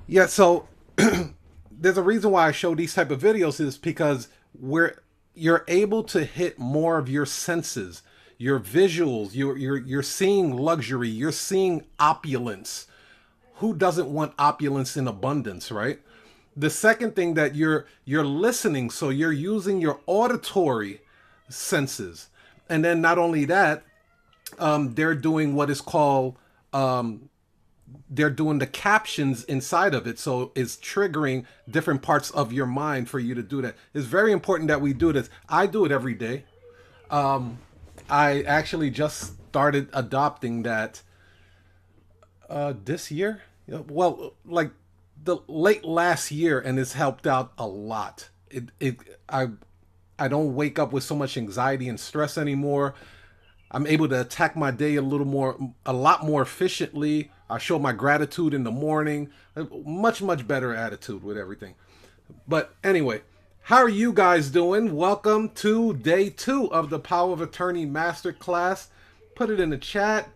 Yeah, so there's a reason why I show these type of videos is because you're able to hit more of your senses, your visuals, you're seeing luxury, you're seeing opulence. Who doesn't want opulence in abundance, right? The second thing that you're listening, so you're using your auditory senses. And then not only that, they're doing what is called they're doing the captions inside of it, so it's triggering different parts of your mind for you to do that. It's very important that we do this. I do it every day. I actually just started adopting that this year. Well, like the late last year, and it's helped out a lot. I don't wake up with so much anxiety and stress anymore. I'm able to attack my day a lot more efficiently. I show my gratitude in the morning. Much better attitude with everything. But anyway, how are you guys doing? Welcome to day 2 of the Power of Attorney Masterclass. Put it in the chat.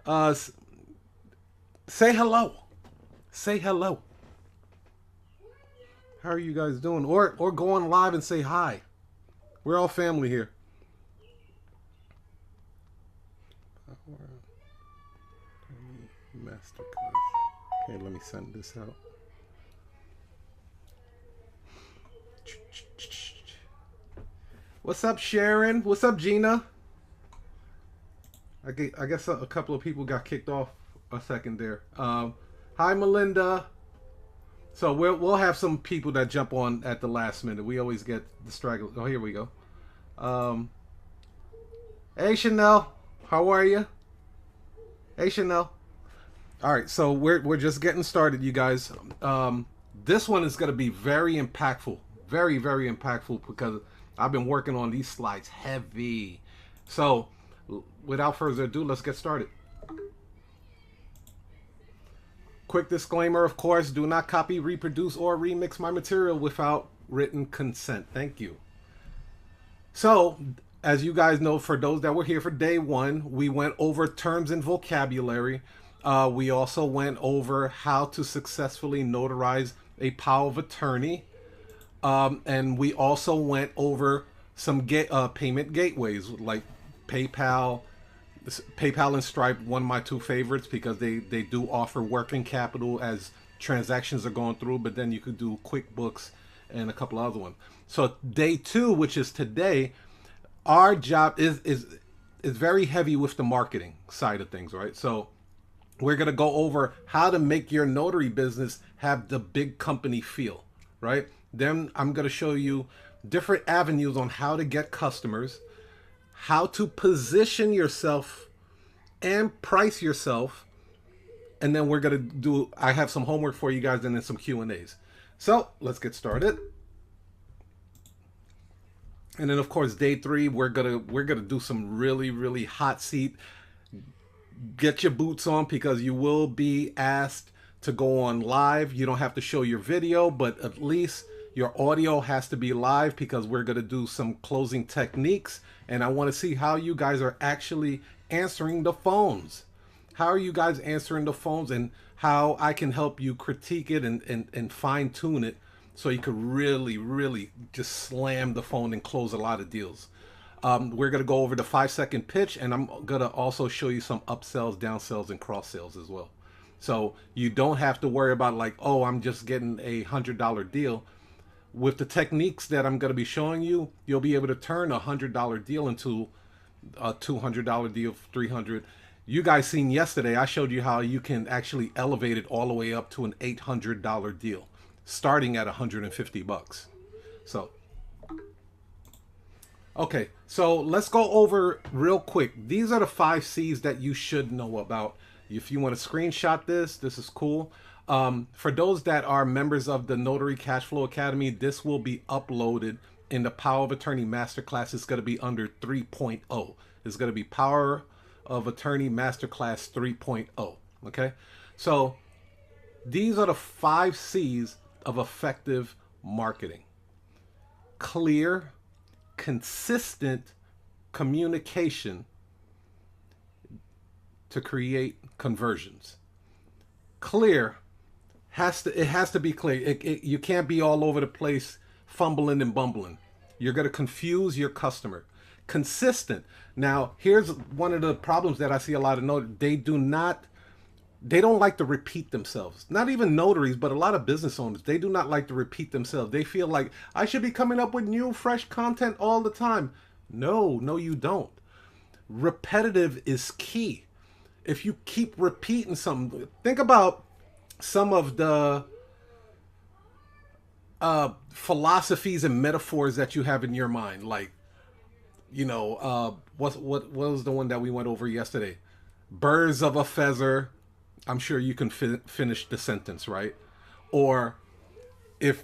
Uh, say hello. Say hello. How are you guys doing? Or go on live and say hi. We're all family here. Masterclass. Okay, let me send this out. What's up, Sharon? What's up, Gina? I guess a couple of people got kicked off a second there. Hi, Melinda. So we'll have some people that jump on at the last minute. We always get the stragglers. Oh, here we go. Um, hey, Chanel. How are you? Hey, Chanel. All right, so we're just getting started, you guys. This one is going to be very impactful, very impactful because I've been working on these slides heavy. So, without further ado, let's get started. Quick disclaimer, of course, do not copy, reproduce, or remix my material without written consent. Thank you. So, as you guys know, for those that were here for day 1, we went over terms and vocabulary. We also went over how to successfully notarize a power of attorney. And we also went over some payment gateways like PayPal. PayPal and Stripe, one of my two favorites because they do offer working capital as transactions are going through, but then you could do QuickBooks and a couple other ones. So day 2, which is today, our job is very heavy with the marketing side of things, right? So we're going to go over how to make your notary business have the big company feel, right? Then I'm going to show you different avenues on how to get customers, how to position yourself and price yourself. And then we're going to do, I have some homework for you guys and then some Q&As. So let's get started. And then of course, day 3, we're gonna do some really hot seat. Get your boots on because you will be asked to go on live. You don't have to show your video, but at least your audio has to be live because we're going to do some closing techniques. And I want to see how you guys are actually answering the phones. How are you guys answering the phones and how I can help you critique it and fine tune it so you could really just slam the phone and close a lot of deals. We're going to go over the 5-second pitch, and I'm going to also show you some upsells, downsells, and cross sells as well. So you don't have to worry about like, oh, I'm just getting a $100 deal. With the techniques that I'm going to be showing you, you'll be able to turn a $100 deal into a $200 deal, $300. You guys seen yesterday, I showed you how you can actually elevate it all the way up to an $800 deal, starting at $150. So okay, so let's go over real quick. These are the 5 C's that you should know about. If you want to screenshot this is cool. For those that are members of the Notary Cashflow Academy, this will be uploaded in the Power of Attorney Masterclass. It's going to be under 3.0. It's going to be Power of Attorney Masterclass 3.0. Okay, so these are the 5 C's of effective marketing. Clear, consistent communication to create conversions. Clear It has to be clear. You can't be all over the place fumbling and bumbling. You're going to confuse your customer. Consistent. Now, here's one of the problems that I see a lot of notaries. They don't like to repeat themselves. Not even notaries, but a lot of business owners. They do not like to repeat themselves. They feel like I should be coming up with new, fresh content all the time. No, you don't. Repetitive is key. If you keep repeating something, think about some of the philosophies and metaphors that you have in your mind. Like, what was the one that we went over yesterday? Birds of a feather. I'm sure you can finish the sentence, right? Or if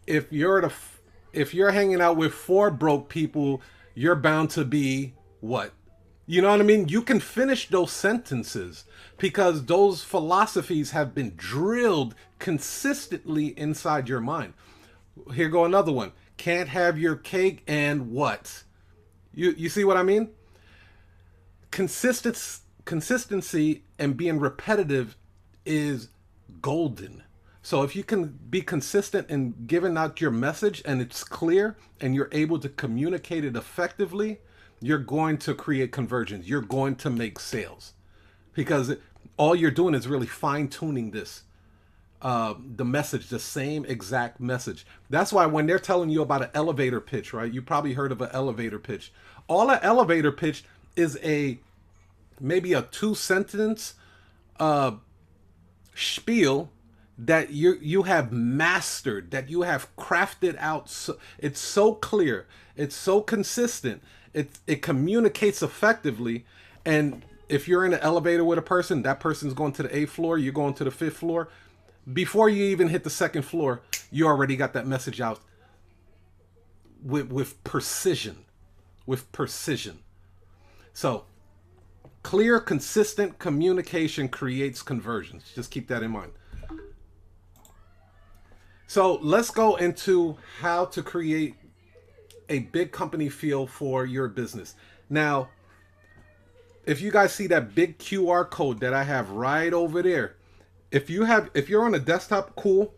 if you're hanging out with four broke people, you're bound to be what? You know what I mean? You can finish those sentences because those philosophies have been drilled consistently inside your mind. Here go another one. Can't have your cake and what? You see what I mean? Consistency and being repetitive is golden. So if you can be consistent in giving out your message and it's clear and you're able to communicate it effectively, you're going to create conversions. You're going to make sales because all you're doing is really fine-tuning the message, the same exact message. That's why when they're telling you about an elevator pitch, right? You probably heard of an elevator pitch. All an elevator pitch is maybe a 2-sentence spiel that you have mastered, that you have crafted out. So, it's so clear, it's so consistent, it communicates effectively. And if you're in an elevator with a person, that person's going to the 8th floor, you're going to the 5th floor. Before you even hit the 2nd floor, you already got that message out with precision. So clear, consistent communication creates conversions. Just keep that in mind. So let's go into how to create a big company feel for your business. Now, if you guys see that big QR code that I have right over there, if you're on a desktop, cool,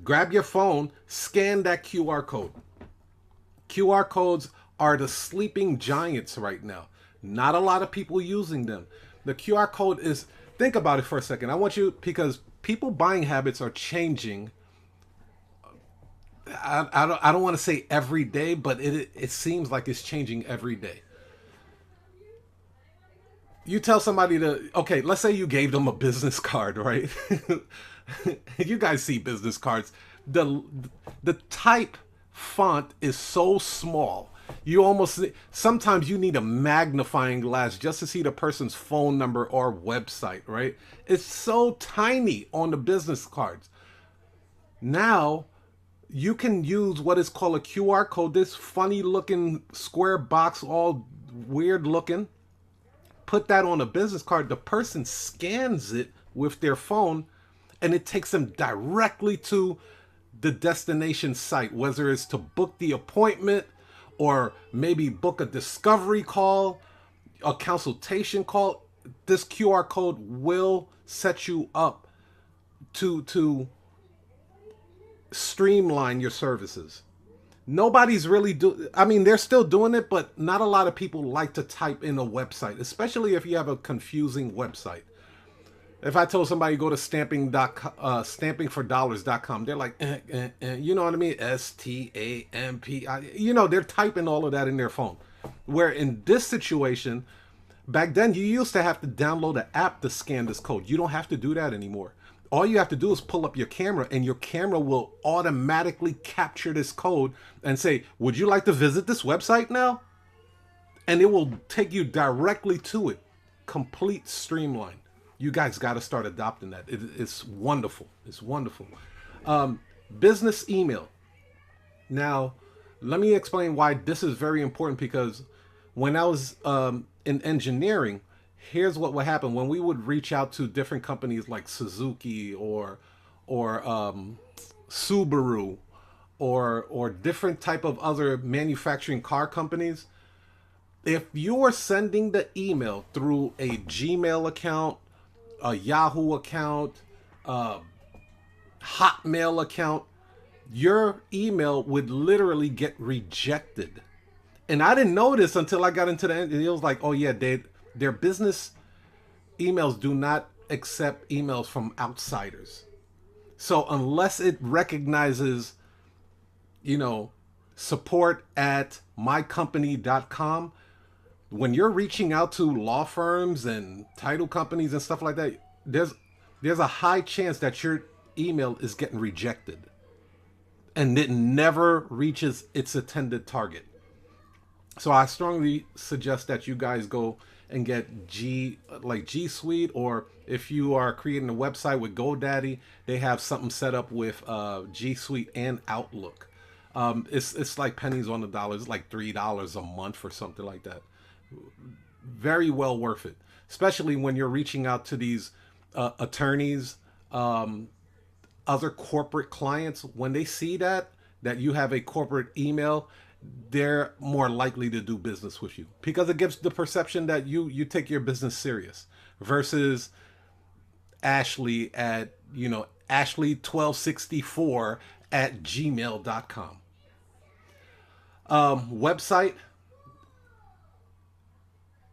grab your phone, scan that QR code. QR codes are the sleeping giants right now. Not a lot of people using them. The QR code is, think about it for a second. I want you, because people buying habits are changing. I don't want to say every day, but it seems like it's changing every day. You tell somebody okay, let's say you gave them a business card, right? You guys see business cards. The type font is so small. Sometimes you need a magnifying glass just to see the person's phone number or website, right? It's so tiny on the business cards. Now, you can use what is called a QR code, this funny looking square box, all weird looking. Put that on a business card. The person scans it with their phone and it takes them directly to the destination site, whether it's to book the appointment or maybe book a discovery call, a consultation call. This QR code will set you up to streamline your services. Nobody's really they're still doing it, but not a lot of people like to type in a website, especially if you have a confusing website. If I told somebody go to stampingfordollars.com, they're like, you know what I mean? STAMP. They're typing all of that in their phone. Where in this situation, back then you used to have to download an app to scan this code. You don't have to do that anymore. All you have to do is pull up your camera and your camera will automatically capture this code and say, would you like to visit this website now? And it will take you directly to it. Complete streamline. You guys got to start adopting that. It's wonderful. It's wonderful. Business email. Now, let me explain why this is very important, because when I was in engineering, here's what would happen when we would reach out to different companies like Suzuki or Subaru or different type of other manufacturing car companies. If you are sending the email through a Gmail account, a Yahoo account, Hotmail account, your email would literally get rejected. And I didn't know this until I got into the end. It was like, oh yeah, their business emails do not accept emails from outsiders. So unless it recognizes, support at mycompany.com, when you're reaching out to law firms and title companies and stuff like that, there's a high chance that your email is getting rejected and it never reaches its intended target. So I strongly suggest that you guys go and get G Suite, or if you are creating a website with GoDaddy, they have something set up with G Suite and Outlook. It's like pennies on the dollar. It's like $3 a month or something like that. Very well worth it, especially when you're reaching out to these attorneys, other corporate clients. When they see that you have a corporate email, they're more likely to do business with you because it gives the perception that you take your business serious, versus Ashley at Ashley1264 at gmail.com. Website,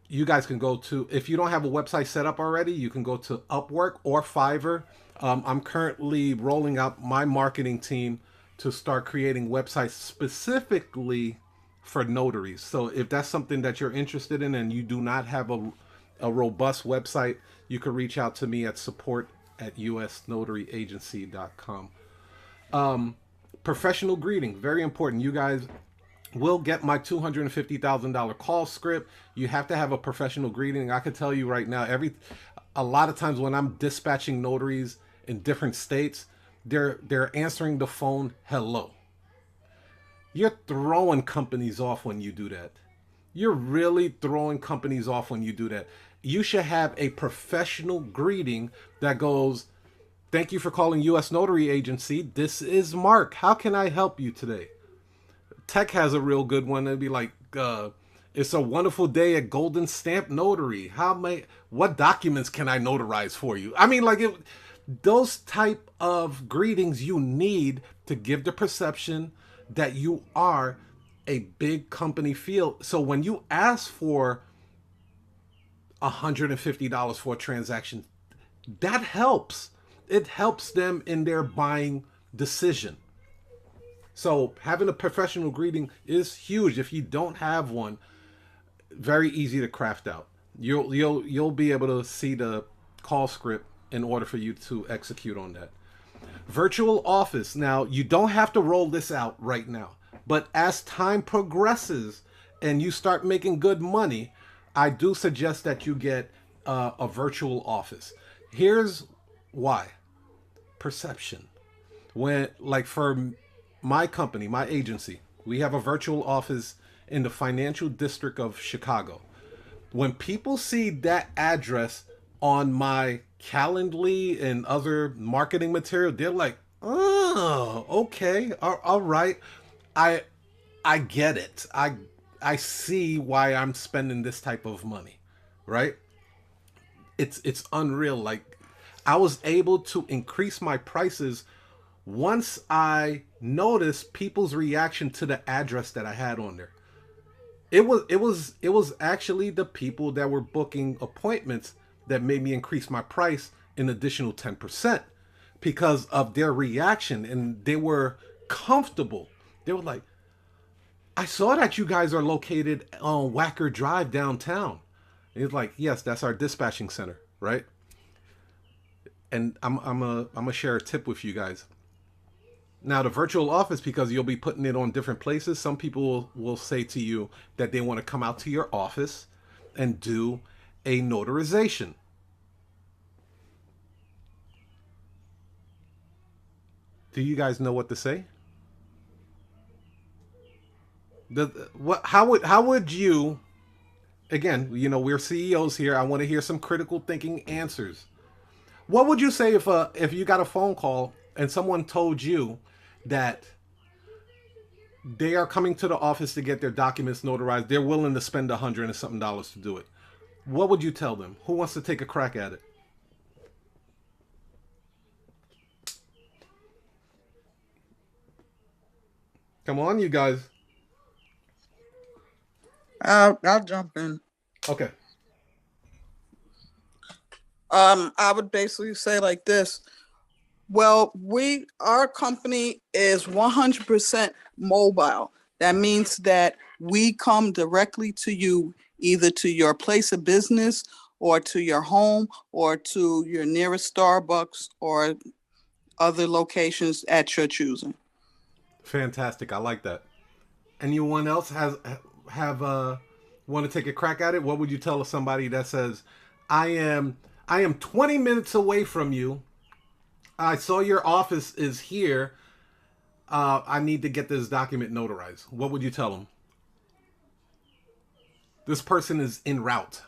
you guys can go to, if you don't have a website set up already, you can go to Upwork or Fiverr. I'm currently rolling out my marketing team to start creating websites specifically for notaries. So if that's something that you're interested in and you do not have a robust website, you can reach out to me at support@usnotaryagency.com. Professional greeting, very important. You guys will get my $250,000 call script. You have to have a professional greeting. I can tell you right now, a lot of times when I'm dispatching notaries in different states, they're answering the phone, hello. You're throwing companies off when you do that. You're really throwing companies off when you do that. You should have a professional greeting that goes, thank you for calling U.S. Notary Agency. This is Mark. How can I help you today? Tech has a real good one. It'd be like, it's a wonderful day at Golden Stamp Notary. What documents can I notarize for you? I mean, those type of greetings you need to give the perception that you are a big company feel. So when you ask for $150 for a transaction, that helps. It helps them in their buying decision. So having a professional greeting is huge. If you don't have one, very easy to craft out. You'll be able to see the call script in order for you to execute on that. Virtual office. Now, you don't have to roll this out right now, but as time progresses and you start making good money, I do suggest that you get a virtual office. Here's why. Perception. For my company, my agency, we have a virtual office in the financial district of Chicago. When people see that address on my Calendly and other marketing material, they're like, oh, okay, all right. I get it. I see why I'm spending this type of money, right? It's unreal. Like, I was able to increase my prices once I noticed people's reaction to the address that I had on there. It was actually the people that were booking appointments that made me increase my price an additional 10% because of their reaction, and they were comfortable. They were like, I saw that you guys are located on Wacker Drive downtown. And it's like, yes, that's our dispatching center, right? And I'm gonna share a tip with you guys. Now, the virtual office, because you'll be putting it on different places, some people will say to you that they want to come out to your office and do a notarization. Do you guys know what to say? How would you, again, we're CEOs here. I want to hear some critical thinking answers. What would you say if you got a phone call and someone told you that they are coming to the office to get their documents notarized? They're willing to spend $100 and something to do it. What would you tell them? Who wants to take a crack at it? Come on, you guys. I'll jump in. Okay. I would basically say like this. Well, our company is 100% mobile. That means that we come directly to you, either to your place of business or to your home or to your nearest Starbucks or other locations at your choosing. Fantastic. I like that. Anyone else have want to take a crack at it? What would you tell somebody that says, "I am I am 20 minutes away from you. I saw your office is here. I need to get this document notarized." What would you tell them? This person is en route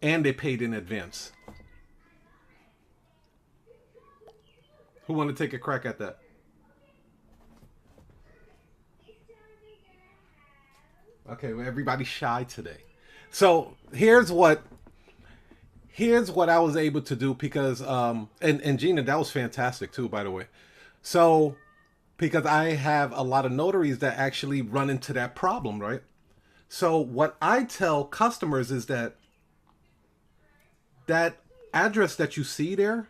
and they paid in advance. Who want to take a crack at that? Okay, well, everybody's shy today. So here's what I was able to do because and Gina, that was fantastic too, by the way. So because I have a lot of notaries that actually run into that problem, right? So what I tell customers is that address that you see there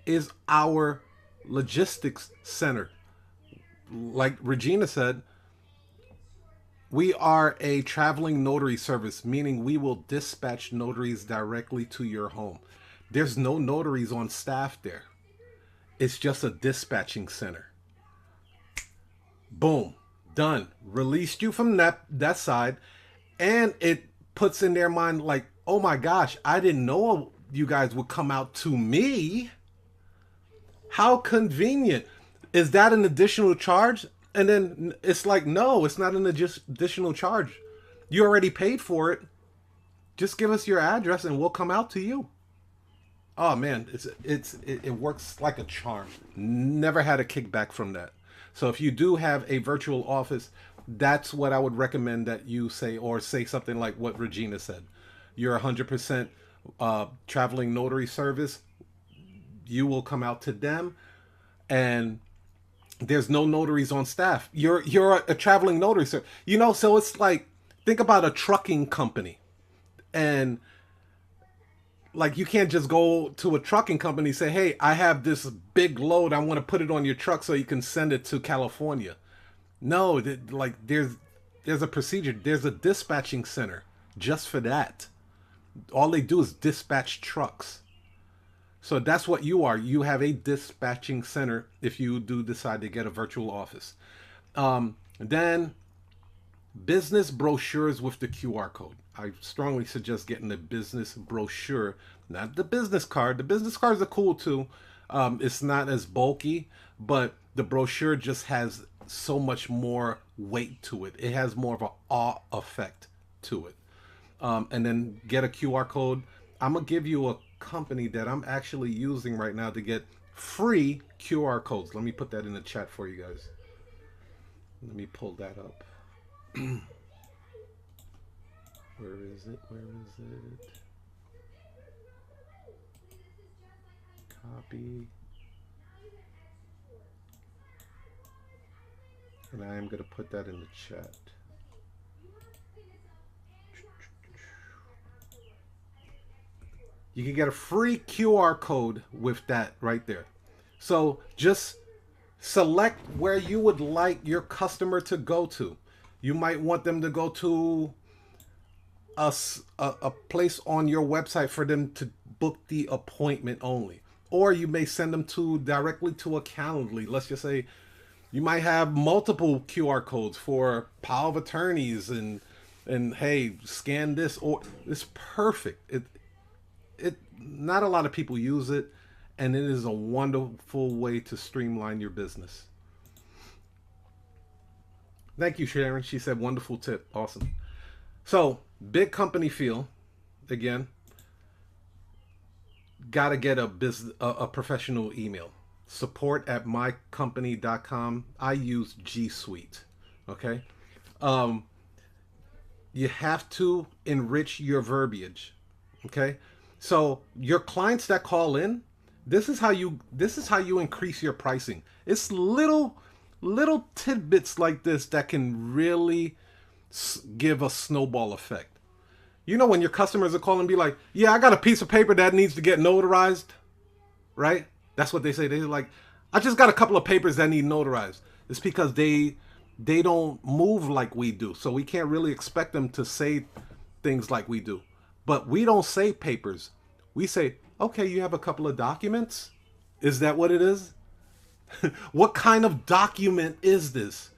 is our logistics center. Like Regina said, we are a traveling notary service, meaning we will dispatch notaries directly to your home. There's no notaries on staff there. It's just a dispatching center. Boom, done. Released you from that side, and it puts in their mind like, oh my gosh, I didn't know you guys would come out to me. How convenient. Is that an additional charge? And then it's like, no, it's not an additional charge. You already paid for it. Just give us your address and we'll come out to you. Oh man, it works like a charm. Never had a kickback from that. So if you do have a virtual office, that's what I would recommend that you say, or say something like what Regina said. You're 100% traveling notary service. You will come out to them, and there's no notaries on staff. You're a traveling notary, sir. So it's like, think about a trucking company, and like you can't just go to a trucking company and say, "Hey, I have this big load. I want to put it on your truck so you can send it to California." No, like there's a procedure. There's a dispatching center just for that. All they do is dispatch trucks. So that's what you are. You have a dispatching center if you do decide to get a virtual office. Then business brochures with the QR code. I strongly suggest getting the business brochure, not the business card. The business cards are cool too. It's not as bulky, but the brochure just has so much more weight to it. It has more of an awe effect to it. And then get a QR code. I'm gonna give you a company that I'm actually using right now to get free QR codes. Let me put that in the chat for you guys. Let me pull that up. Where is it? Where is it? Copy. And I am going to put that in the chat. You can get a free QR code with that right there. So just select where you would like your customer to go to. You might want them to go to a place on your website for them to book the appointment only. Or you may send them to directly to a Calendly. Let's just say you might have multiple QR codes for power of attorneys and hey, scan this, or it's perfect. It not a lot of people use it, and it is a wonderful way to streamline your business. Thank you, Sharon. She said wonderful tip. Awesome. So, big company feel, again, gotta get a professional email. Support at mycompany.com. I use G Suite. Okay. Um, you have to enrich your verbiage. Okay. So your clients that call in, This is how you increase your pricing. It's little tidbits like this that can really give a snowball effect. You know, when your customers are calling and be like, "Yeah, I got a piece of paper that needs to get notarized," right? That's what they say. They're like, "I just got a couple of papers that need notarized." It's because they don't move like we do, so we can't really expect them to say things like we do. But we don't say papers. We say, "Okay, you have a couple of documents." Is that what it is? What kind of document is this?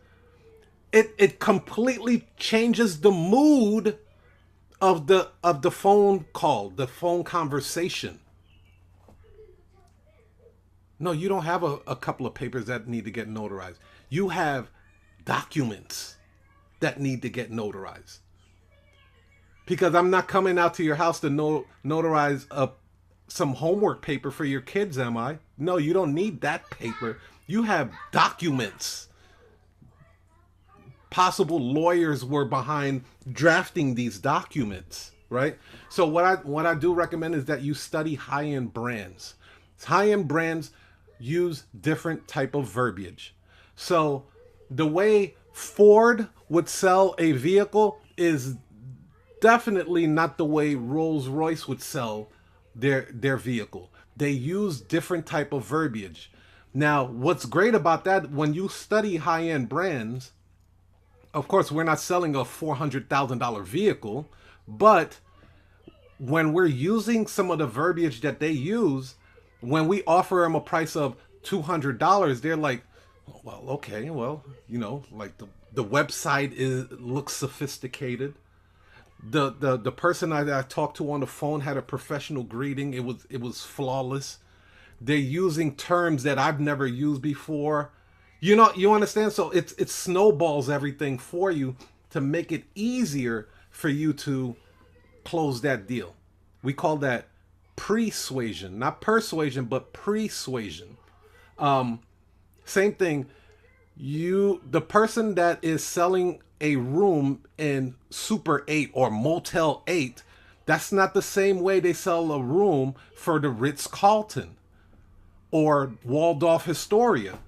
It completely changes the mood of the phone call, the phone conversation. No, you don't have a couple of papers that need to get notarized. You have documents that need to get notarized. Because I'm not coming out to your house to notarize some homework paper for your kids, am I? No, you don't need that paper. You have documents. Possible lawyers were behind drafting these documents, right? So what I do recommend is that you study high-end brands. High-end brands use different type of verbiage. So the way Ford would sell a vehicle is definitely not the way Rolls-Royce would sell their vehicle. They use different type of verbiage. Now, what's great about that, when you study high-end brands, of course, we're not selling a $400,000 vehicle, but when we're using some of the verbiage that they use, when we offer them a price of $200, they're like, well, okay, well, like the website looks sophisticated. The person I talked to on the phone had a professional greeting. It was flawless. They're using terms that I've never used before. You understand? So it snowballs everything for you to make it easier for you to close that deal. We call that persuasion, not persuasion, but persuasion. Same thing. The person that is selling a room in Super 8 or Motel 8, that's not the same way they sell a room for the Ritz-Carlton or Waldorf Astoria,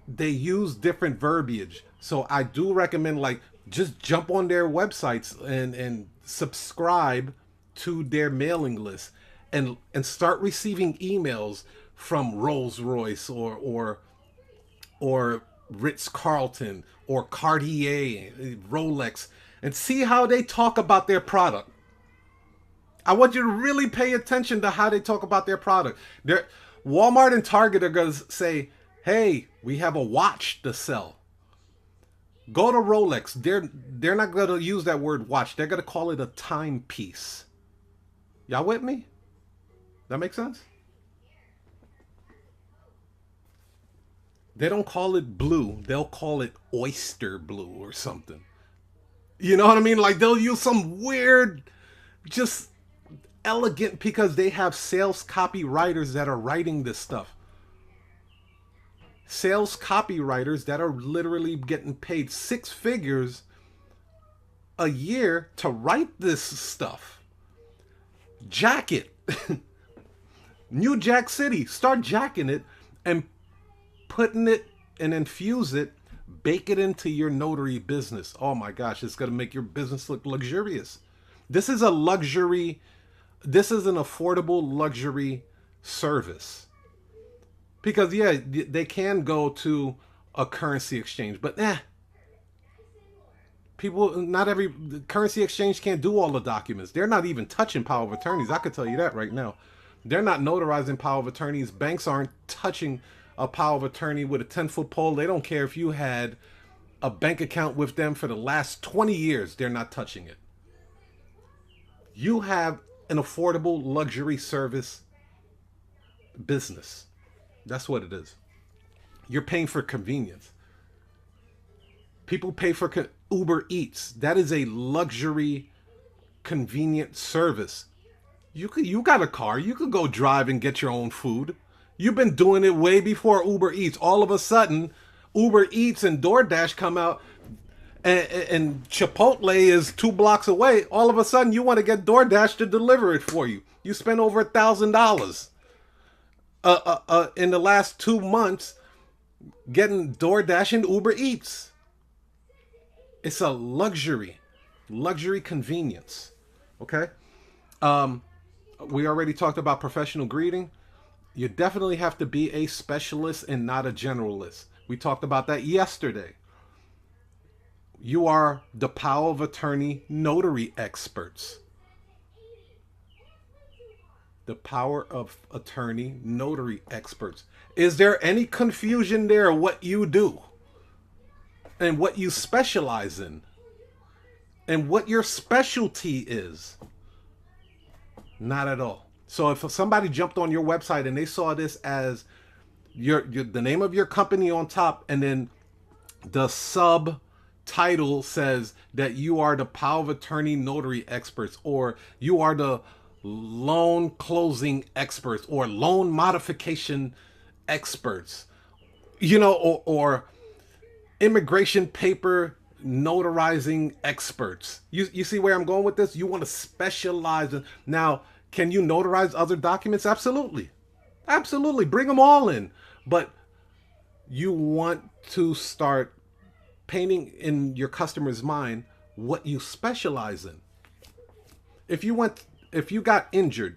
They use different verbiage. So I do recommend, like, just jump on their websites and subscribe to their mailing list and start receiving emails from Rolls-Royce or Ritz-Carlton or Cartier, Rolex, and see how they talk about their product. I want you to really pay attention to how they talk about their product. Walmart and Target are going to say, "Hey, we have a watch to sell." Go to Rolex. They're not going to use that word watch. They're going to call it a timepiece. Y'all with me? That makes sense? They don't call it blue. They'll call it oyster blue or something. You know what I mean? Like, they'll use some weird, just elegant, because they have sales copywriters that are writing this stuff. Sales copywriters that are literally getting paid six figures a year to write this stuff. Jack it. New Jack City. Start jacking it and putting it and infuse it, bake it into your notary business. Oh my gosh, it's going to make your business look luxurious. This is a luxury, this is an affordable luxury service. Because yeah, they can go to a currency exchange, but not every currency exchange can't do all the documents. They're not even touching power of attorneys. I could tell you that right now. They're not notarizing power of attorneys. Banks aren't touching a power of attorney with a 10-foot pole. They don't care if you had a bank account with them for the last 20 years. They're not touching it. You have an affordable luxury service business. That's what it is. You're paying for convenience. People pay for Uber Eats. That is a luxury, convenient service. You got a car. You could go drive and get your own food. You've been doing it way before Uber Eats. All of a sudden, Uber Eats and DoorDash come out, and Chipotle is 2 blocks away, all of a sudden you want to get DoorDash to deliver it for you. You spend over $1,000 in the last 2 months getting DoorDash and Uber Eats. It's a luxury convenience. Okay. We already talked about professional greeting. You definitely have to be a specialist and not a generalist. We talked about that yesterday. You are the power of attorney notary experts. The power of attorney notary experts. Is there any confusion there what you do and what you specialize in and what your specialty is? Not at all. So if somebody jumped on your website and they saw this as the name of your company on top, and then the subtitle says that you are the power of attorney notary experts, or you are the loan closing experts, or loan modification experts, or immigration paper notarizing experts. You see where I'm going with this? You want to specialize in. Now, can you notarize other documents? Absolutely. Absolutely. Bring them all in. But you want to start painting in your customer's mind what you specialize in. If you got injured,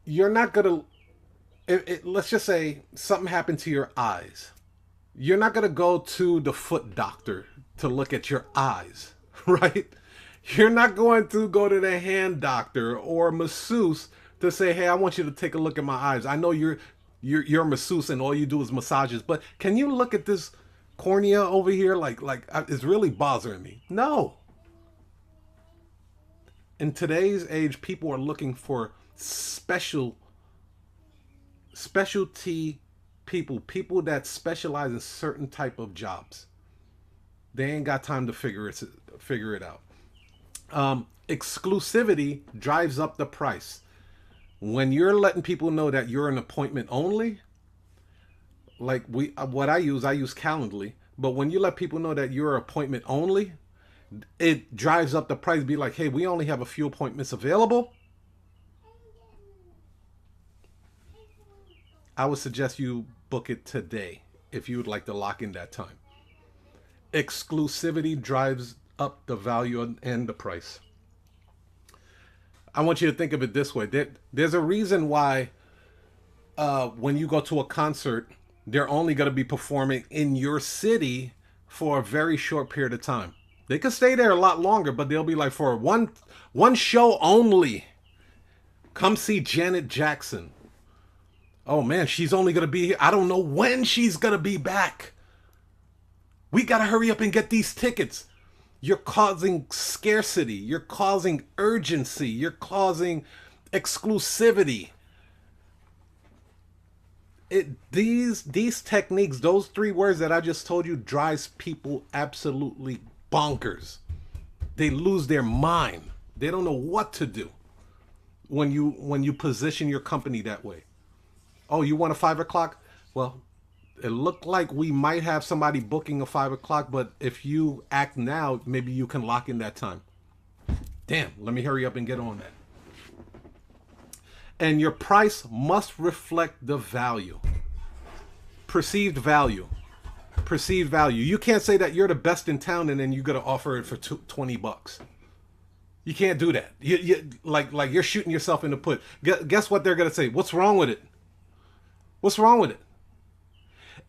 you're not going to, let's just say something happened to your eyes. You're not going to go to the foot doctor to look at your eyes, right? You're not going to go to the hand doctor or masseuse to say, hey, I want you to take a look at my eyes. I know you're a masseuse and all you do is massages, but can you look at this cornea over here? Like it's really bothering me. No. In today's age, people are looking for specialty people that specialize in certain type of jobs. They ain't got time to figure it out. Exclusivity drives up the price. When you're letting people know that you're an appointment only, like I use Calendly, but when you let people know that you're appointment only, it drives up the price. Be like, hey, we only have a few appointments available. I would suggest you book it today if you would like to lock in that time. Exclusivity drives up the value and the price. I want you to think of it this way. There's a reason why when you go to a concert, they're only going to be performing in your city for a very short period of time. They could stay there a lot longer, but they'll be like, for one show only, come see Janet Jackson. Oh man, she's only going to be here. I don't know when she's going to be back. We got to hurry up and get these tickets. You're causing scarcity. You're causing urgency. You're causing exclusivity. These techniques, those 3 words that I just told you, drives people absolutely bonkers. They lose their mind. They don't know what to do when you position your company that way. Oh, you want a 5 o'clock? Well, it looked like we might have somebody booking a 5 o'clock, but if you act now, maybe you can lock in that time. Damn, let me hurry up and get on that. And your price must reflect the value. Perceived value. Perceived value. You can't say that you're the best in town and then you're going to offer it for $20. You can't do that. You like you're shooting yourself in the foot. Guess what they're going to say? What's wrong with it? What's wrong with it?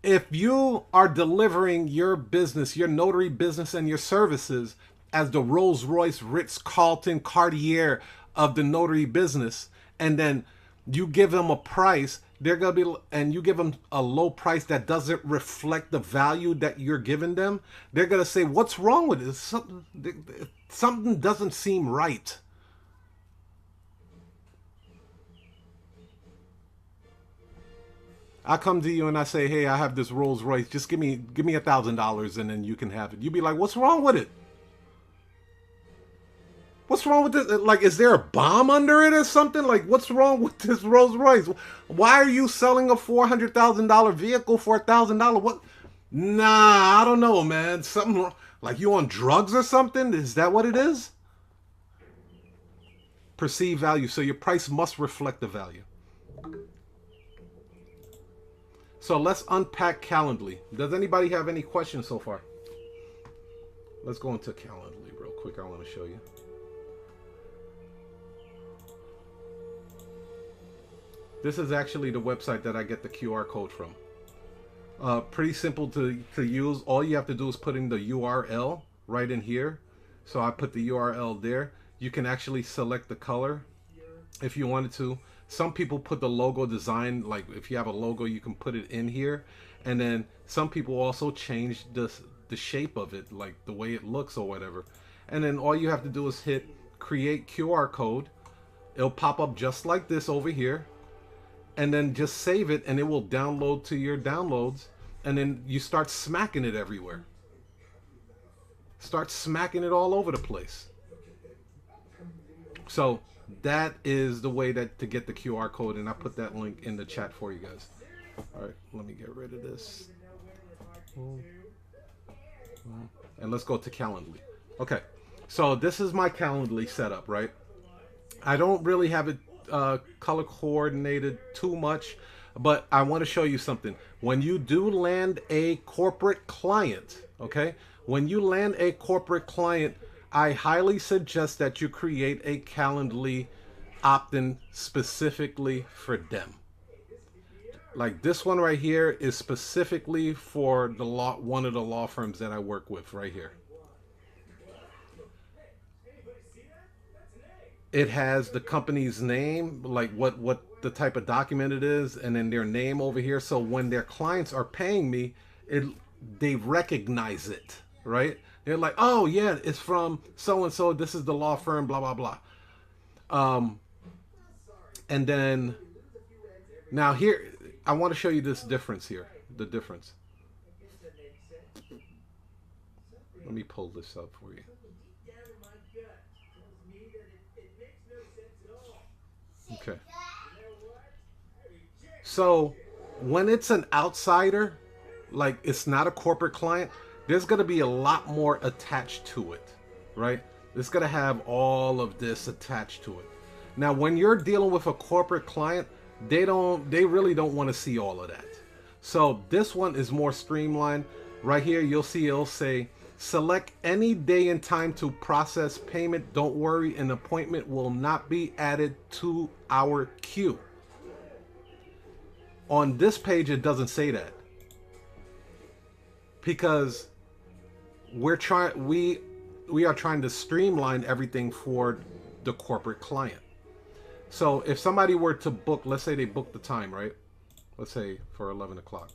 If you are delivering your business, your notary business and your services as the Rolls-Royce, Ritz-Carlton, Cartier of the notary business, and then you give them a price, they're going to be, and you give them a low price that doesn't reflect the value that you're giving them, they're going to say, what's wrong with it? Something doesn't seem right. I come to you and I say, hey, I have this Rolls Royce. Just give me $1,000 and then you can have it. You'd be like, what's wrong with it? What's wrong with this? Like, is there a bomb under it or something? Like, what's wrong with this Rolls Royce? Why are you selling a $400,000 vehicle for $1,000? Nah, I don't know, man. Something like you on drugs or something? Is that what it is? Perceived value. So your price must reflect the value. So let's unpack Calendly. Does anybody have any questions so far? Let's go into Calendly real quick. I want to show you. This is actually the website that I get the QR code from. Pretty simple to use. All you have to do is put in the URL right in here. So I put the URL there. You can actually select the color if you wanted to. Some people put the logo design, like if you have a logo, you can put it in here. And then some people also change the shape of it, like the way it looks or whatever. And then all you have to do is hit create QR code. It'll pop up just like this over here. And then just save it and it will download to your downloads. And then you start smacking it everywhere. Start smacking it all over the place. So that is the way that to get the QR code, and I put that link in the chat for you guys. All right, let me get rid of this. And let's go to Calendly. Okay, so this is my Calendly setup, right? I don't really have it color coordinated too much, but I want to show you something. When you do land a corporate client, okay? When you land a corporate client, I highly suggest that you create a Calendly opt-in specifically for them. Like this one right here is specifically for the one of the law firms that I work with right here. It has the company's name, like what the type of document it is, and then their name over here. So when their clients are paying me, they recognize it, right? They're like, oh yeah, it's from so and so. This is the law firm, blah blah blah. And then now here, I want to show you this difference here. The difference. Let me pull this up for you. Okay. So when it's an outsider, like it's not a corporate client, there's going to be a lot more attached to it, right? It's going to have all of this attached to it. Now, when you're dealing with a corporate client, they really don't want to see all of that. So this one is more streamlined. Right here, you'll see it'll say, select any day and time to process payment. Don't worry, an appointment will not be added to our queue. On this page, it doesn't say that. Because we are trying to streamline everything for the corporate client. So if somebody were to book, let's say they booked the time, right? Let's say for 11 o'clock.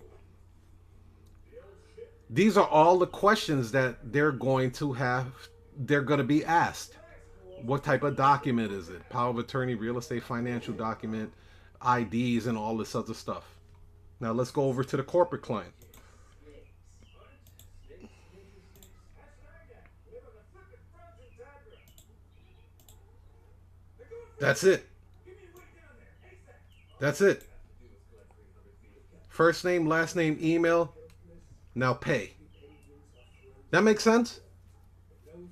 These are all the questions that they're going to be asked. What type of document is it? Power of attorney, real estate, financial document, IDs, and all this other stuff. Now let's go over to the corporate client. That's it. That's it. First name, last name, email. Now pay. That makes sense?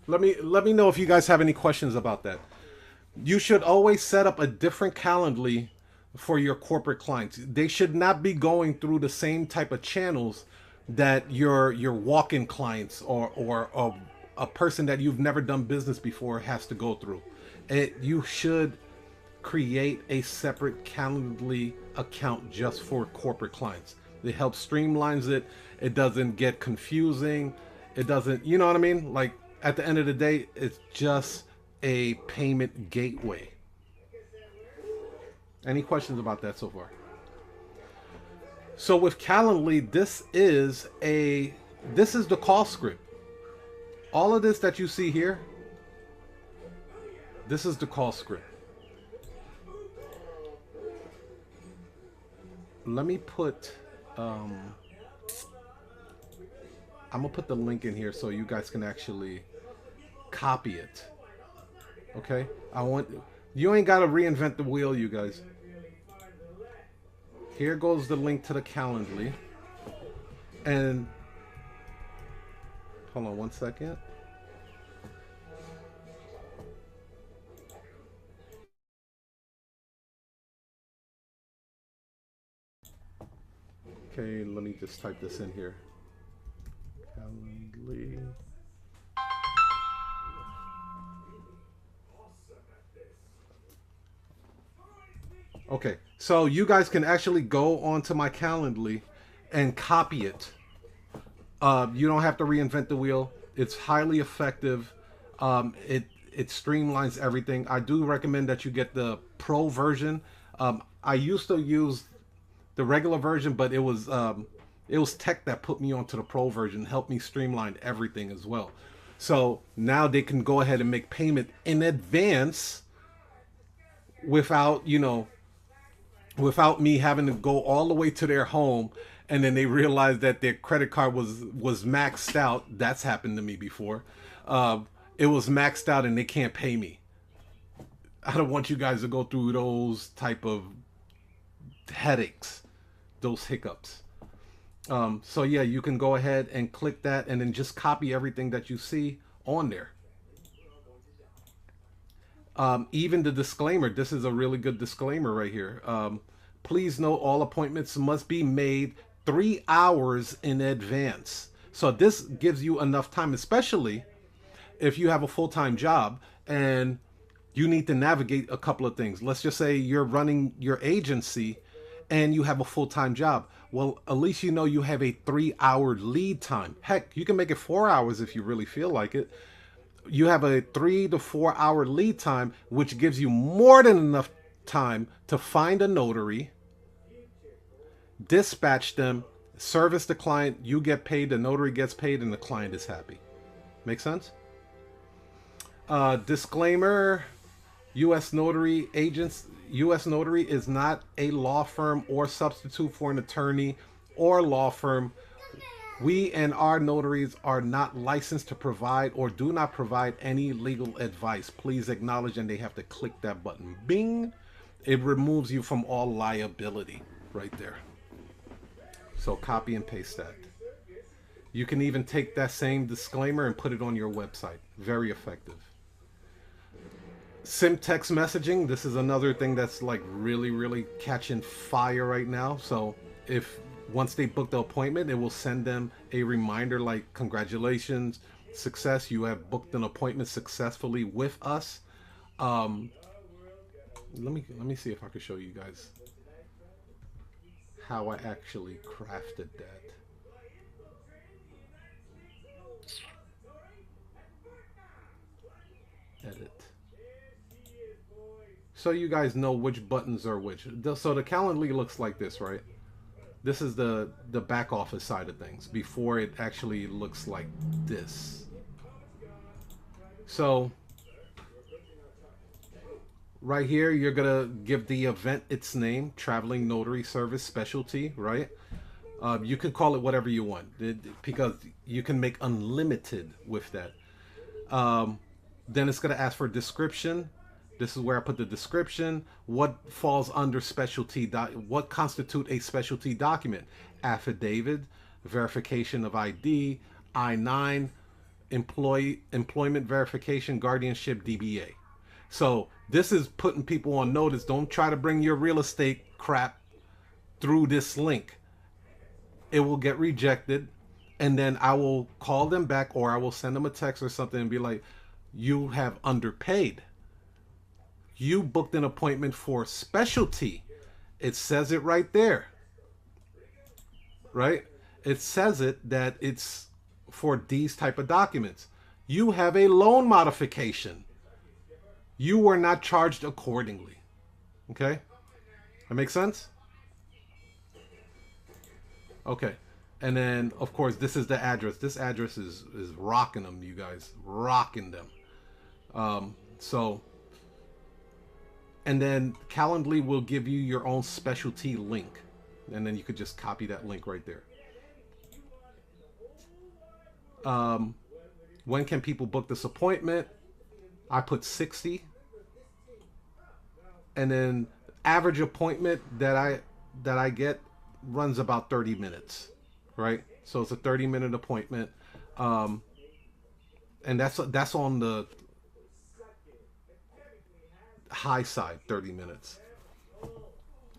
Let me know if you guys have any questions about that. You should always set up a different Calendly for your corporate clients. They should not be going through the same type of channels that your walk-in clients or a person that you've never done business before has to go through. You should create a separate Calendly account just for corporate clients. It helps streamlines it. It doesn't get confusing. It doesn't, you know what I mean? Like at the end of the day, it's just a payment gateway. Any questions about that so far? So with Calendly, this is the call script. All of this that you see here, this is the call script. Let me put I'm gonna put the link in here so you guys can actually copy it. Okay, you ain't gotta reinvent the wheel, you guys. Here goes the link to the Calendly, and Hold on 1 second. Okay, let me just type this in here. Calendly. Okay, so you guys can actually go onto my Calendly and copy it. You don't have to reinvent the wheel. It's highly effective. It streamlines everything. I do recommend that you get the pro version. I used to use the regular version, but it was tech that put me onto the pro version, helped me streamline everything as well. So now they can go ahead and make payment in advance without, without me having to go all the way to their home, and then they realize that their credit card was maxed out. That's happened to me before. It was maxed out and they can't pay me. I don't want you guys to go through those type of headaches, those hiccups. So yeah, you can go ahead and click that and then just copy everything that you see on there. Even the disclaimer, this is a really good disclaimer right here. Please note all appointments must be made 3 hours in advance. So this gives you enough time, especially if you have a full-time job and you need to navigate a couple of things. Let's just say you're running your agency and you have a full-time job. Well, at least you know you have a 3-hour lead time. Heck, you can make it 4 hours if you really feel like it. You have a 3 to 4 hour lead time, which gives you more than enough time to find a notary, dispatch them, service the client, you get paid, the notary gets paid, and the client is happy. Make sense? Disclaimer, U.S. Notary agents, U.S. Notary is not a law firm or substitute for an attorney or law firm. We and our notaries are not licensed to provide or do not provide any legal advice. Please acknowledge, and they have to click that button. Bing! It removes you from all liability right there. So copy and paste that. You can even take that same disclaimer and put it on your website. Very effective. Sim text messaging. This is another thing that's like really catching fire right now. So if once they book the appointment, it will send them a reminder like, congratulations, success, you have booked an appointment successfully with us. Let me see if I can show you guys how I actually crafted that. Edit. So you guys know which buttons are which. So the Calendly looks like this, right? This is the back office side of things before it actually looks like this. So right here, you're gonna give the event its name, Traveling Notary Service Specialty, right? You can call it whatever you want because you can make unlimited with that. Then it's gonna ask for description. This is where I put the description. What falls under specialty? What constitute a specialty document? Affidavit, verification of ID, I-9, employment verification, guardianship, DBA. So this is putting people on notice. Don't try to bring your real estate crap through this link. It will get rejected, and then I will call them back, or I will send them a text or something and be like, you have underpaid. You booked an appointment for specialty. It says it right there. Right? It says it that it's for these type of documents. You have a loan modification. You were not charged accordingly. Okay? That makes sense? Okay. And then, of course, this is the address. This address is rocking them, you guys. Rocking them. And then Calendly will give you your own specialty link. And then you could just copy that link right there. When can people book this appointment? I put 60. And then average appointment that I get runs about 30 minutes. Right? So it's a 30-minute appointment. And that's on the high side, 30 minutes.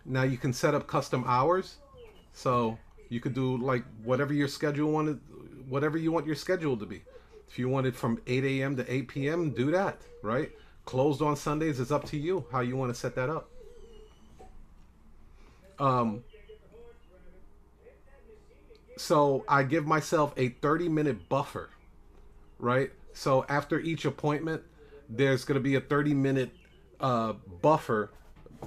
Now you can set up custom hours. So you could do like whatever your schedule wanted, whatever you want your schedule to be. If you want it from 8 a.m. to 8 p.m., do that, right? Closed on Sundays, is up to you how you want to set that up. So I give myself a 30-minute buffer, right? So after each appointment, there's going to be a 30-minute buffer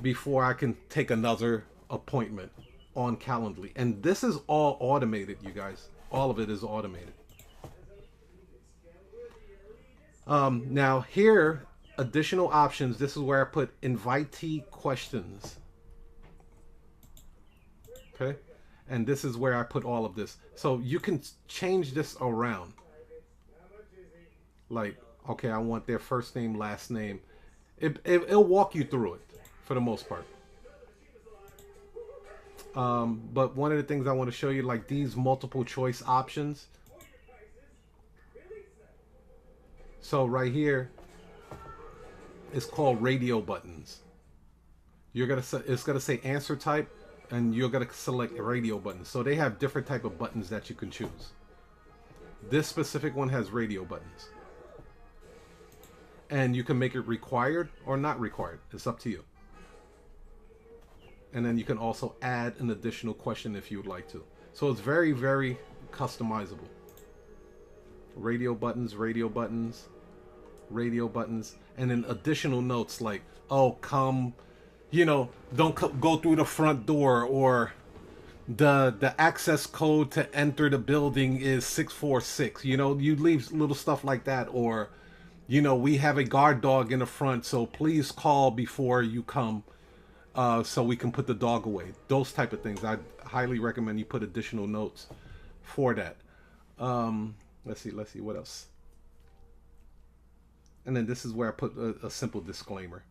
before I can take another appointment on Calendly. And this is all automated, you guys. All of it is automated. Now here, additional options. This is where I put invitee questions. Okay. And this is where I put all of this. So you can change this around. Like, okay, I want their first name, last name. It'll walk you through it for the most part. But one of the things I want to show you, like these multiple choice options. So right here, it's called radio buttons. It's gonna say answer type, and you're gonna select a radio button. So they have different type of buttons that you can choose. This specific one has radio buttons, and you can make it required or not required. It's up to you. And then you can also add an additional question if you would like to. So it's very, very customizable. Radio buttons, radio buttons, radio buttons, and then additional notes like, oh, come, don't go through the front door, or the access code to enter the building is 646. You leave little stuff like that, or we have a guard dog in the front, so please call before you come, so we can put the dog away. Those type of things. I highly recommend you put additional notes for that. Let's see what else. And then this is where I put a simple disclaimer.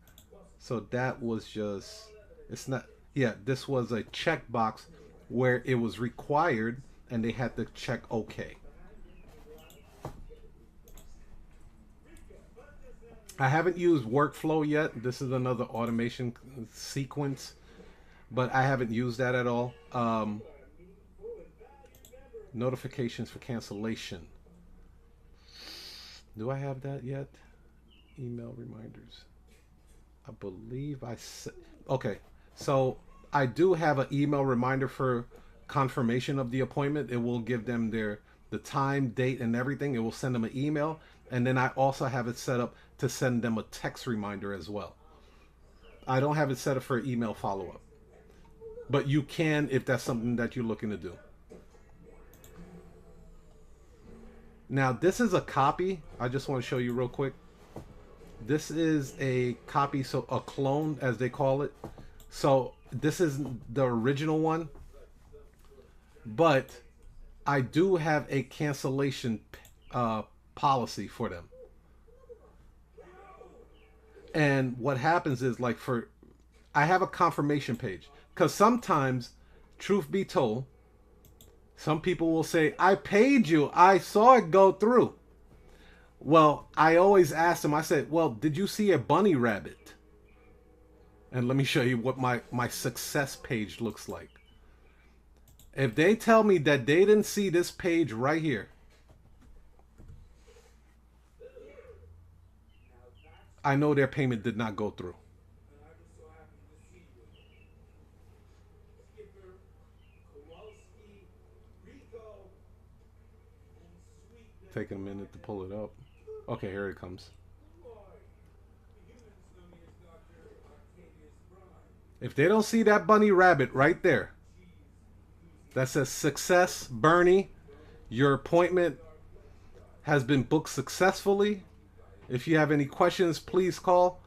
So that was just, it's not, yeah, this was a checkbox where it was required and they had to check OK. I haven't used workflow yet. This is another automation sequence, but I haven't used that at all. Notifications for cancellation. Do I have that yet? Email reminders. I believe I said, okay. So I do have an email reminder for confirmation of the appointment. It will give them the time, date, and everything. It will send them an email. And then I also have it set up to send them a text reminder as well. I don't have it set up for email follow-up, but you can if that's something that you're looking to do. Now this is a copy. I just want to show you real quick. This is a copy, so a clone as they call it. So this is the original one, but I do have a cancellation policy for them. And what happens is, like, I have a confirmation page, because sometimes, truth be told, some people will say, I paid you, I saw it go through. Well, I always ask them, I said, well, did you see a bunny rabbit? And let me show you what my success page looks like. If they tell me that they didn't see this page right here, I know their payment did not go through. Taking a minute to pull it up. Okay, here it comes. If they don't see that bunny rabbit right there, that says success, Bernie, your appointment has been booked successfully. If you have any questions, please call.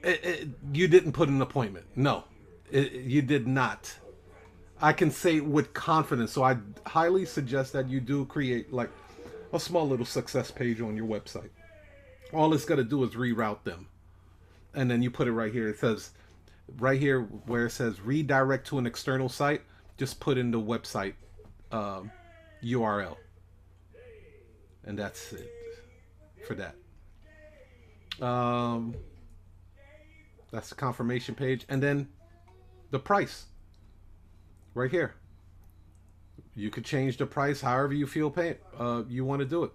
You didn't put an appointment. No, you did not. I can say with confidence. So I highly suggest that you do create like a small little success page on your website. All it's going to do is reroute them. And then you put it right here. It says right here where it says redirect to an external site. Just put in the website URL. And that's it. for that. That's the confirmation page. And then the price right here. You could change the price however you feel you want to do it.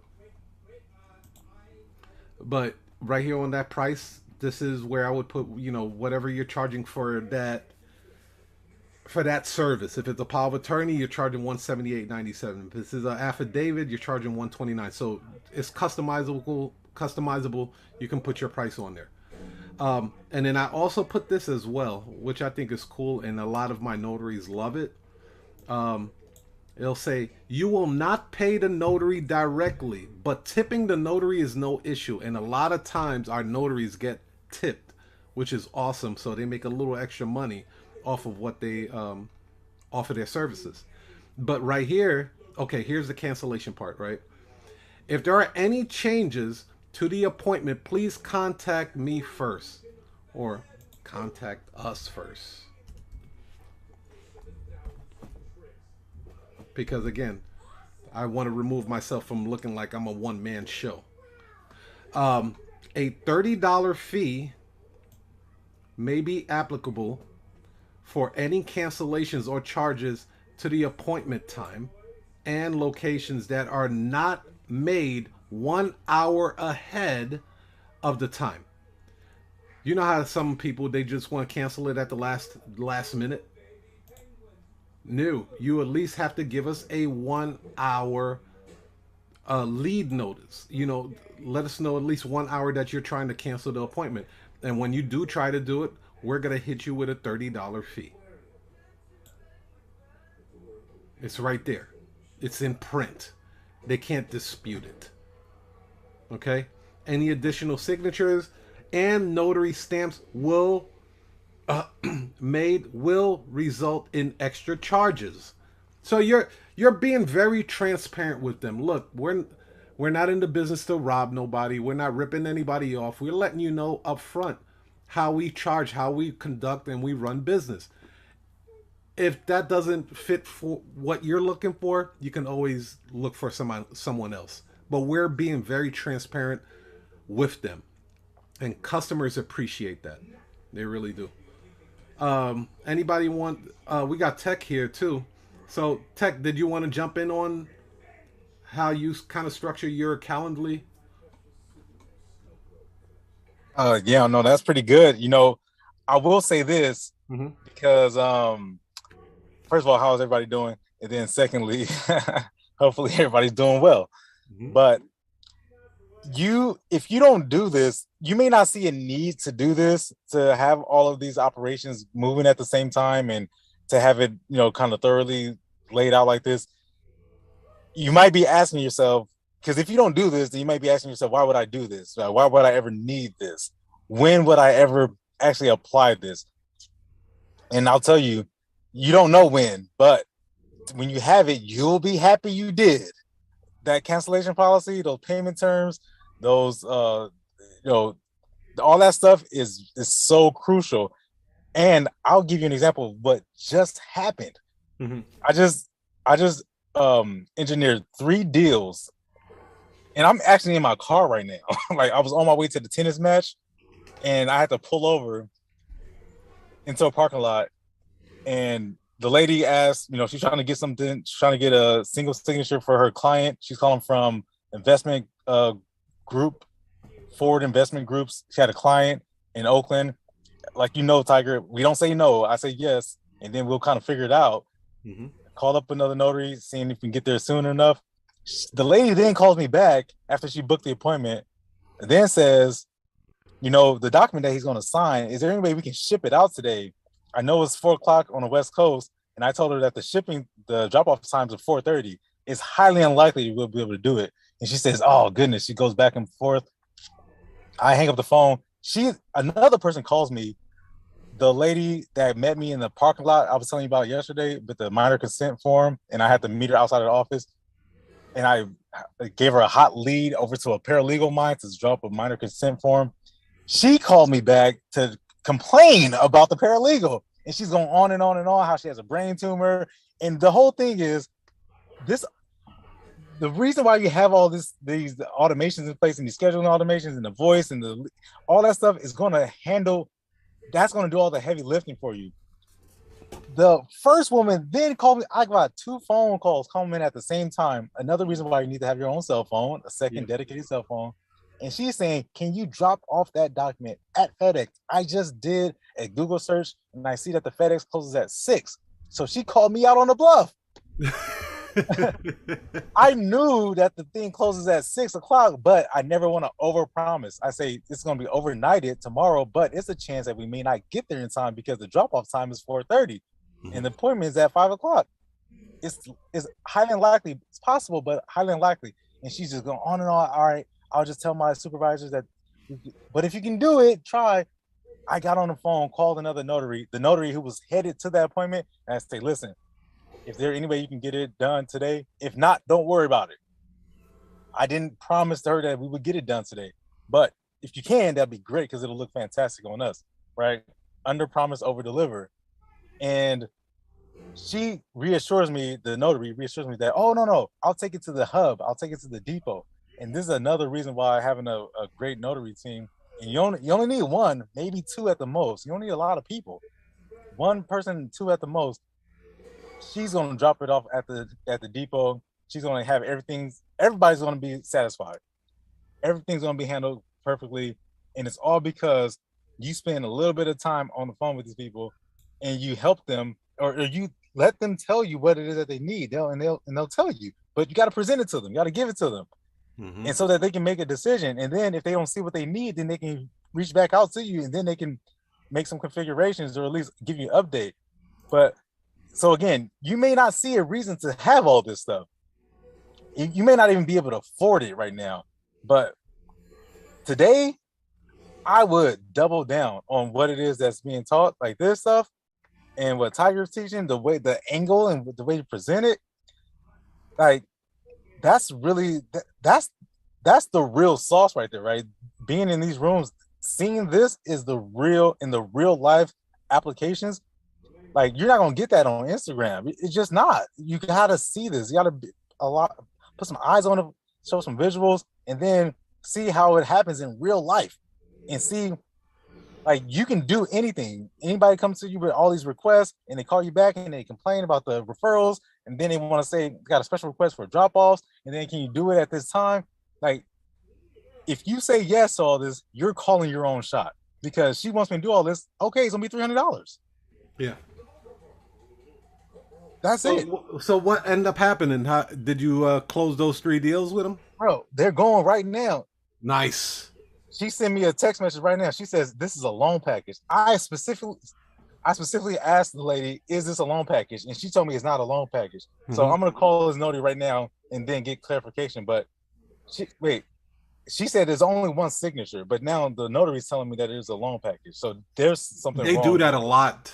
But right here on that price, this is where I would put, whatever you're charging for that service. If it's a power of attorney, you're charging $178.97. If this is an affidavit, you're charging $129. So it's customizable. You can put your price on there. And then I also put this as well, which I think is cool, and a lot of my notaries love it. It'll say, you will not pay the notary directly, but tipping the notary is no issue. And a lot of times our notaries get tipped, which is awesome. So they make a little extra money off of what they offer their services. But right here, okay, here's the cancellation part, right? If there are any changes to the appointment, please contact me first, or contact us first. Because again, I want to remove myself from looking like I'm a one-man show. A $30 fee may be applicable for any cancellations or charges to the appointment time and locations that are not made 1 hour ahead of the time. You know how some people, they just want to cancel it at the last minute? No, you at least have to give us a 1 hour lead notice. Let us know at least 1 hour that you're trying to cancel the appointment. And when you do try to do it, we're going to hit you with a $30 fee. It's right there. It's in print. They can't dispute it. Okay? Any additional signatures and notary stamps will result in extra charges. So you're being very transparent with them. Look, we're not in the business to rob nobody. We're not ripping anybody off. We're letting you know up front how we charge, how we conduct, and we run business. If that doesn't fit for what you're looking for, you can always look for someone else. But we're being very transparent with them, and customers appreciate that. They really do. Anybody want? We got Tech here too. So Tech, did you want to jump in on how you kind of structure your Calendly? Yeah, no, that's pretty good. I will say this because first of all, how's everybody doing? And then secondly, hopefully everybody's doing well. But if you don't do this, you may not see a need to do this, to have all of these operations moving at the same time and to have it, kind of thoroughly laid out like this. You might be asking yourself, because if you don't do this, then you might be asking yourself, why would I do this? Why would I ever need this? When would I ever actually apply this? And I'll tell you, you don't know when, but when you have it, you'll be happy you did. That cancellation policy, those payment terms, those all that stuff is so crucial. And I'll give you an example of what just happened. I just engineered 3 deals, and I'm actually in my car right now. Like, I was on my way to the tennis match, and I had to pull over into a parking lot, and the lady asked, she's trying to get something. She's trying to get a single signature for her client. She's calling from investment group, Forward Investment Groups. She had a client in Oakland. Like, Tiger, we don't say no. I say yes, and then we'll kind of figure it out. Call up another notary, seeing if we can get there soon enough. The lady then calls me back after she booked the appointment, and then says, the document that he's going to sign, is there any way we can ship it out today? I know it's 4:00 on the West Coast, and I told her that the drop-off times are 4:30. It's highly unlikely we'll be able to do it. And she says, oh, goodness. She goes back and forth. I hang up the phone. Another person calls me, the lady that met me in the parking lot I was telling you about yesterday with the minor consent form, and I had to meet her outside of the office. And I gave her a hot lead over to a paralegal of mine to drop a minor consent form. She called me back to complain about the paralegal, and she's going on and on and on how she has a brain tumor. And the whole thing is, the reason why you have all these automations in place and these scheduling automations and the voice and all that stuff is going to handle. That's going to do all the heavy lifting for you. The first woman then called me. I got 2 phone calls coming in at the same time. Another reason why you need to have your own cell phone, a second dedicated cell phone. And she's saying, can you drop off that document at FedEx? I just did a Google search and I see that the FedEx closes at 6. So she called me out on the bluff. I knew that the thing closes at 6 o'clock, but I never want to overpromise. I say it's going to be overnighted tomorrow, but it's a chance that we may not get there in time because the drop-off time is 4:30 and the appointment is at 5 o'clock. It's highly unlikely. It's possible, but highly unlikely. And she's just going on and on. All right, I'll just tell my supervisors that, but if you can do it, try. I got on the phone, called another notary, the notary who was headed to that appointment, and I say, listen, if there any way you can get it done today, if not, don't worry about it. I didn't promise to her that we would get it done today, but if you can, that'd be great because it'll look fantastic on us, right? Under promise, over deliver. And she reassures me, the notary reassures me that, oh, no, I'll take it to the hub. I'll take it to the depot. And this is another reason why having a great notary team, and you only need 1, maybe 2 at the most. You don't need a lot of people. 1 person, 2 at the most. She's going to drop it off at the depot. She's going to have everybody's going to be satisfied. Everything's going to be handled perfectly. And it's all because you spend a little bit of time on the phone with these people and you help them or you let them tell you what it is that they need. They'll tell you, but you got to present it to them. You got to give it to them. Mm-hmm. And so that they can make a decision. And then if they don't see what they need, then they can reach back out to you and then they can make some configurations or at least give you an update. But so again, you may not see a reason to have all this stuff. You may not even be able to afford it right now. But today, I would double down on what it is that's being taught, like this stuff, and what Tiger's teaching, the angle and the way you present it. Like, that's really that's the real sauce right there, right? Being in these rooms, seeing this is the real in the real life applications. Like, you're not gonna get that on Instagram. It's just not. You gotta see this. You gotta put some eyes on it, show some visuals, and then see how it happens in real life. And see, like, you can do anything. Anybody comes to you with all these requests, and they call you back and they complain about the referrals, and then they want to say got a special request for drop-offs, and then can you do it at this time? Like, if you say yes to all this, you're calling your own shot because she wants me to do all this. Okay, it's gonna be $300. Yeah. That's it. So what ended up happening? How did you close those 3 deals with them? Bro, they're going right now. Nice. She sent me a text message right now. She says, this is a loan package. I specifically asked the lady, is this a loan package? And she told me it's not a loan package. Mm-hmm. So I'm going to call this notary right now and then get clarification. But she said there's only 1 signature, but now the notary is telling me that it is a loan package. So there's something wrong. They do that a lot.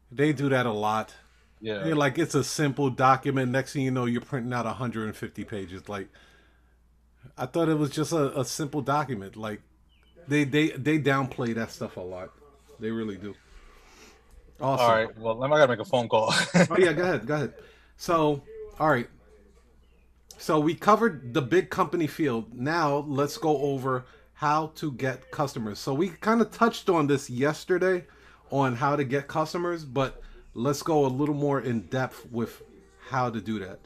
They do that a lot. Yeah. They're like, it's a simple document. Next thing you know, you're printing out 150 pages. Like, I thought it was just a simple document. Like, they downplay that stuff a lot. They really do. Awesome. All right. Well, I gotta make a phone call. Oh yeah, go ahead. So, all right. So we covered the big company field. Now let's go over how to get customers. So we kind of touched on this yesterday on how to get customers, but let's go a little more in depth with how to do that.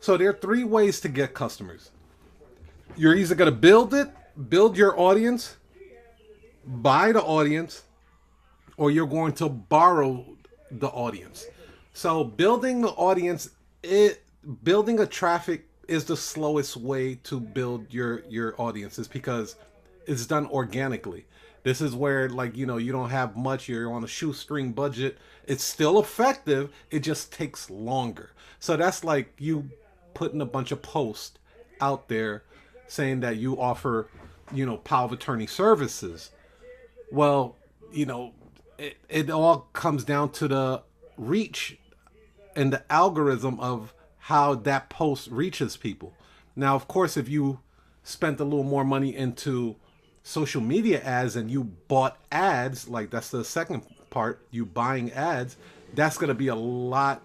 So there are 3 ways to get customers. You're either going to build your audience, buy the audience, or you're going to borrow the audience. So building the audience, building a traffic is the slowest way to build your audiences because it's done organically. This is where, like, you don't have much, you're on a shoestring budget. It's still effective, it just takes longer. So that's like you putting a bunch of posts out there saying that you offer, power of attorney services. Well, it all comes down to the reach and the algorithm of how that post reaches people. Now, of course, if you spent a little more money into social media ads and you bought ads, like that's the second part, you buying ads, that's going to be a lot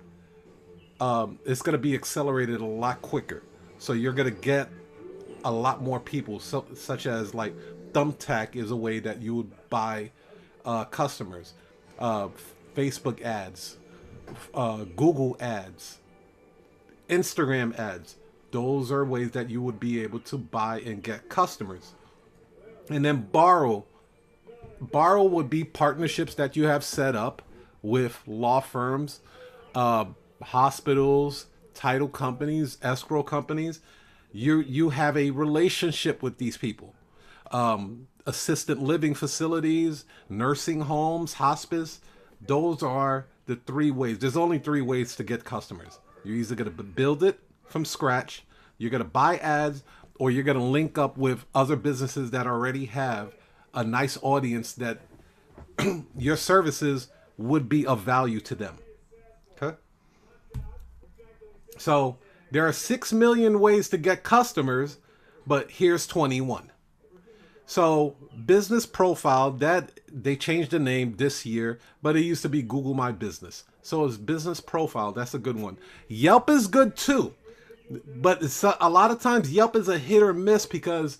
it's going to be accelerated a lot quicker. So you're going to get a lot more people, such as like Thumbtack is a way that you would buy customers, uh, Facebook ads, Google ads, Instagram ads. Those are ways that you would be able to buy and get customers. And then borrow would be partnerships that you have set up with law firms, hospitals, title companies, escrow companies. You have a relationship with these people. Assisted living facilities, nursing homes, hospice. Those are the three ways. There's only three ways to get customers. You're either going to build it from scratch, you're going to buy ads, or you're going to link up with other businesses that already have a nice audience that your services would be of value to them. Okay? So there are 6 million ways to get customers, but here's 21. So business profile, that they changed the name this year, but it used to be Google My Business. So it's business profile. That's a good one. Yelp is good too, but it's a lot of times Yelp is a hit or miss because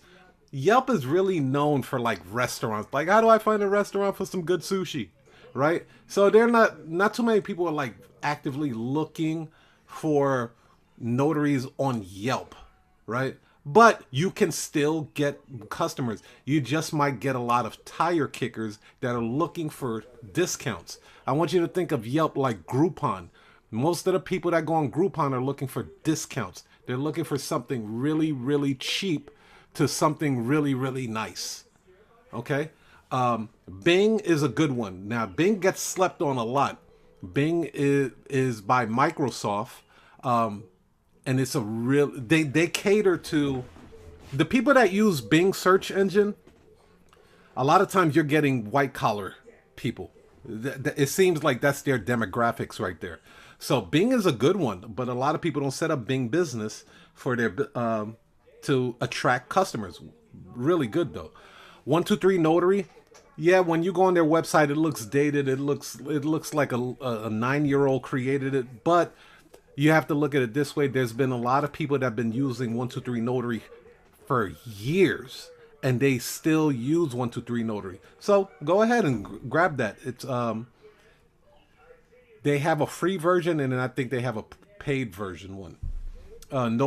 Yelp is really known for like restaurants. Like, how do I find a restaurant for some good sushi? Right? So they're not too many people are like actively looking for notaries on Yelp, right? But you can still get customers. You just might get a lot of tire kickers that are looking for discounts. I want you to think of Yelp like Groupon. Most of the people that go on Groupon are looking for discounts. They're looking for something really, really cheap to something really, really nice. Okay? Bing is a good one. Now, Bing gets slept on a lot. Bing is by Microsoft. And it's a real, they cater to the people that use Bing search engine. A lot of times you're getting white collar people. It seems like that's their demographics right there. So Bing is a good one, but a lot of people don't set up Bing Business for their to attract customers. Really good though. 123 Notary. Yeah, when you go on their website, it looks dated. It looks like a 9-year-old created it, but you have to look at it this way. There's been a lot of people that have been using 123 Notary for years, and they still use 123 Notary. So go ahead and grab that. It's they have a free version, and then I think they have a paid version one. Notary